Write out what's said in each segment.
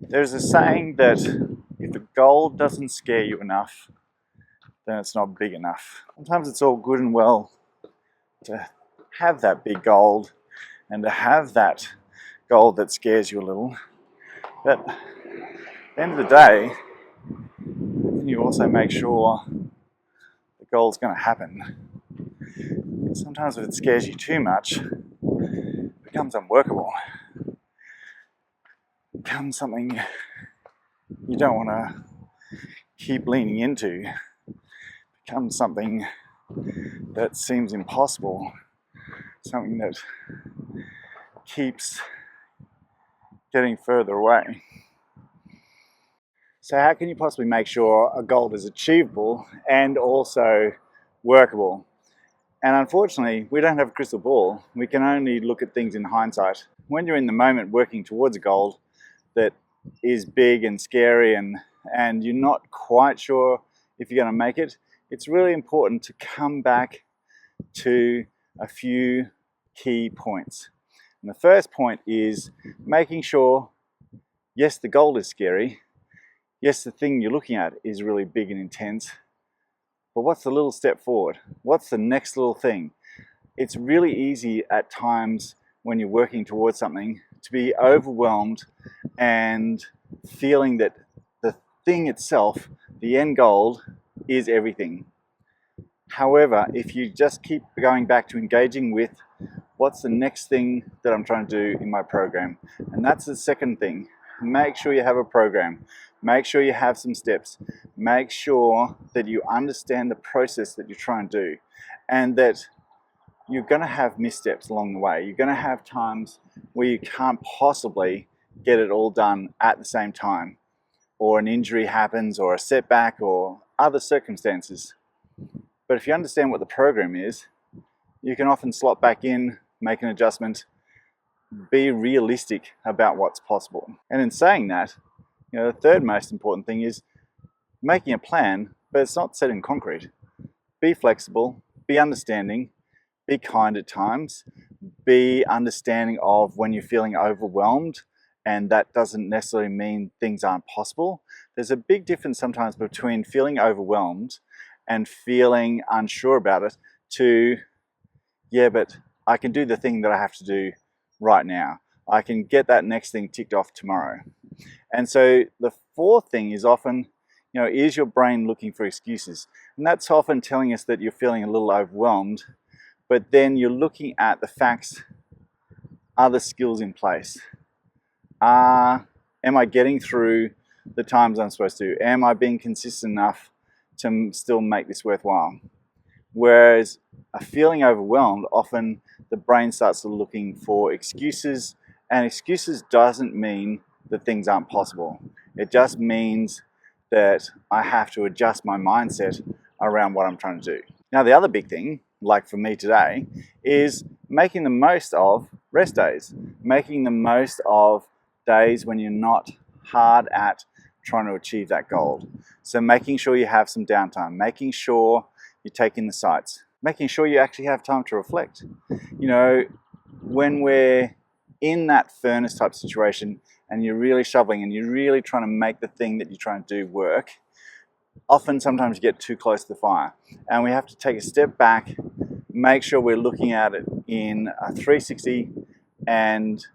There's a saying that if a goal doesn't scare you enough, then it's not big enough. Sometimes it's all good and well to have that big goal and to have that goal that scares you a little, but at the end of the day, you also make sure the goal's going to happen. Sometimes if it scares you too much, it becomes unworkable. It becomes something you don't want to keep leaning into. It becomes something that seems impossible, something that keeps getting further away. So how can you possibly make sure a goal is achievable and also workable? And unfortunately, we don't have a crystal ball. We can only look at things in hindsight. When you're in the moment working towards a goal that is big and scary and you're not quite sure if you're going to make it, it's really important to come back to a few key points. And the first point is making sure, yes, the goal is scary. Yes, the thing you're looking at is really big and intense. But what's the little step forward? What's the next little thing? It's really easy at times when you're working towards something to be overwhelmed and feeling that the thing itself, the end goal, is everything. However, if you just keep going back to engaging with what's the next thing that I'm trying to do in my program, and that's the second thing. Make sure you have a program. Make sure you have some steps. Make sure that you understand the process that you're trying to do and that you're going to have missteps along the way. You're going to have times where you can't possibly get it all done at the same time, or an injury happens, or a setback, or other circumstances. But if you understand what the program is, you can often slot back in, make an adjustment, be realistic about what's possible. And in saying that, the third most important thing is making a plan, but it's not set in concrete. Be flexible, be understanding, be kind at times, be understanding of when you're feeling overwhelmed, and that doesn't necessarily mean things aren't possible. There's a big difference sometimes between feeling overwhelmed and feeling unsure about it to, yeah, but I can do the thing that I have to do right now. I can get that next thing ticked off tomorrow. And so the fourth thing is often, is your brain looking for excuses? And that's often telling us that you're feeling a little overwhelmed, but then you're looking at the facts. Are the skills in place? Am I getting through the times I'm supposed to? Am I being consistent enough to still make this worthwhile? Whereas a feeling overwhelmed, often the brain starts looking for excuses, and excuses doesn't mean that things aren't possible. It just means that I have to adjust my mindset around what I'm trying to do. Now, the other big thing, like for me today, is making the most of rest days, making the most of days when you're not hard at trying to achieve that goal. So making sure you have some downtime, making sure you take in the sights, making sure you actually have time to reflect. When we're in that furnace type situation and you're really shoveling and you're really trying to make the thing that you're trying to do work, often sometimes you get too close to the fire, and we have to take a step back, make sure we're looking at it in a 360, and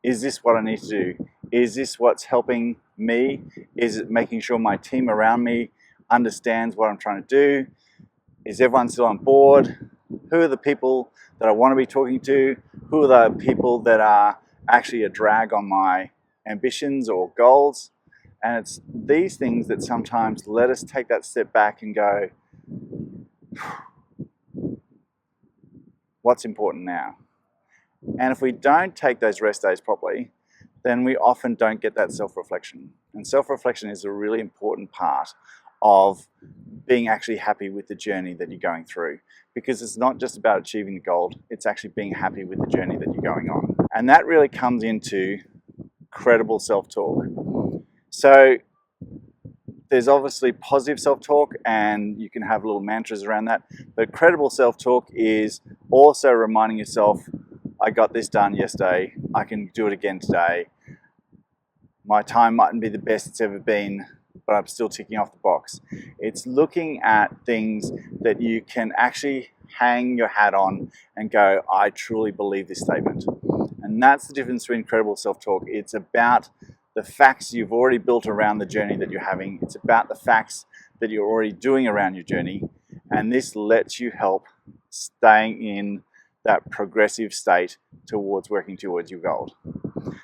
is this what I need to do? Is this what's helping me? Is it making sure my team around me understands what I'm trying to do? Is everyone still on board? Who are the people that I want to be talking to? Who are the people that are actually a drag on my ambitions or goals? And it's these things that sometimes let us take that step back and go, what's important now? And if we don't take those rest days properly, then we often don't get that self-reflection. And self-reflection is a really important part of being actually happy with the journey that you're going through, because it's not just about achieving the goal, it's actually being happy with the journey that you're going on. And that really comes into credible self-talk. So there's obviously positive self-talk, and you can have little mantras around that, but credible self-talk is also reminding yourself, I got this done yesterday, I can do it again today. My time mightn't be the best it's ever been, but I'm still ticking off the box. It's looking at things that you can actually hang your hat on and go, I truly believe this statement. And that's the difference between credible self-talk. It's about the facts you've already built around the journey that you're having. It's about the facts that you're already doing around your journey. And this lets you help staying in that progressive state towards working towards your goal.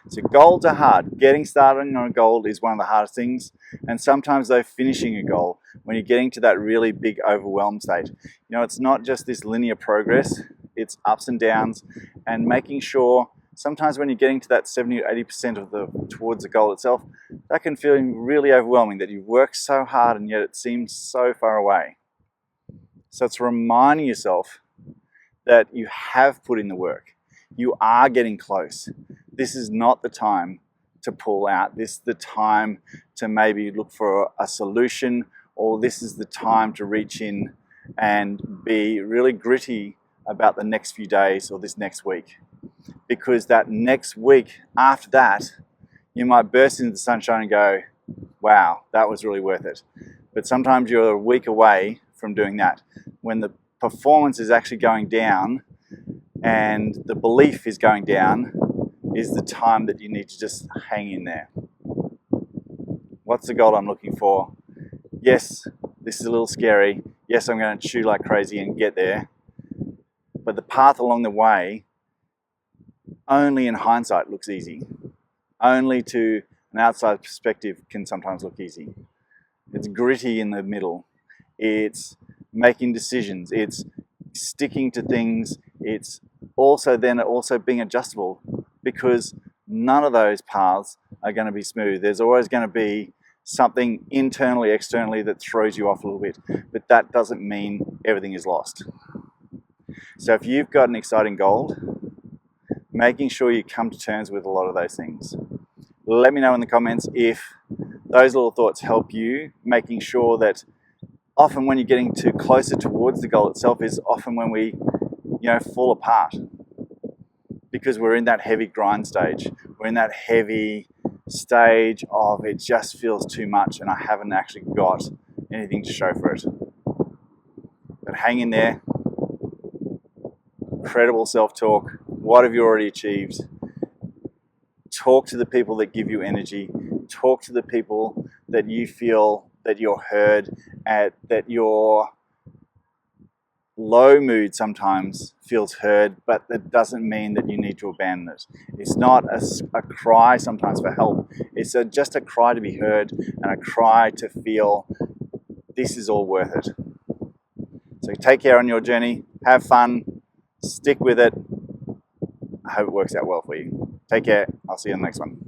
So goals are hard. Getting started on a goal is one of the hardest things. And sometimes though, finishing a goal, when you're getting to that really big overwhelmed state, it's not just this linear progress, it's ups and downs, and making sure sometimes when you're getting to that 70 or 80% towards the goal itself, that can feel really overwhelming, that you've worked so hard and yet it seems so far away. So it's reminding yourself that you have put in the work. You are getting close. This is not the time to pull out. This is the time to maybe look for a solution, or this is the time to reach in and be really gritty about the next few days or this next week. Because that next week after that, you might burst into the sunshine and go, wow, that was really worth it. But sometimes you're a week away from doing that. When the performance is actually going down and the belief is going down, is the time that you need to just hang in there. What's the goal I'm looking for? Yes, this is a little scary. Yes, I'm going to chew like crazy and get there. But the path along the way, only in hindsight looks easy. Only to an outside perspective can sometimes look easy. It's gritty in the middle. It's making decisions. It's sticking to things. It's also being adjustable, because none of those paths are going to be smooth. There's always going to be something internally, externally that throws you off a little bit, but that doesn't mean everything is lost. So if you've got an exciting goal, making sure you come to terms with a lot of those things. Let me know in the comments if those little thoughts help you, making sure that often when you're getting too closer towards the goal itself is often when we fall apart, because we're in that heavy grind stage. We're in that heavy stage of it just feels too much and I haven't actually got anything to show for it. But hang in there. Credible self-talk. What have you already achieved? Talk to the people that give you energy. Talk to the people that you feel that you're heard, that your low mood sometimes feels heard, but that doesn't mean that you need to abandon it. It's not a cry sometimes for help. It's just a cry to be heard and a cry to feel this is all worth it. So take care on your journey. Have fun. Stick with it. I hope it works out well for you. Take care. I'll see you in the next one.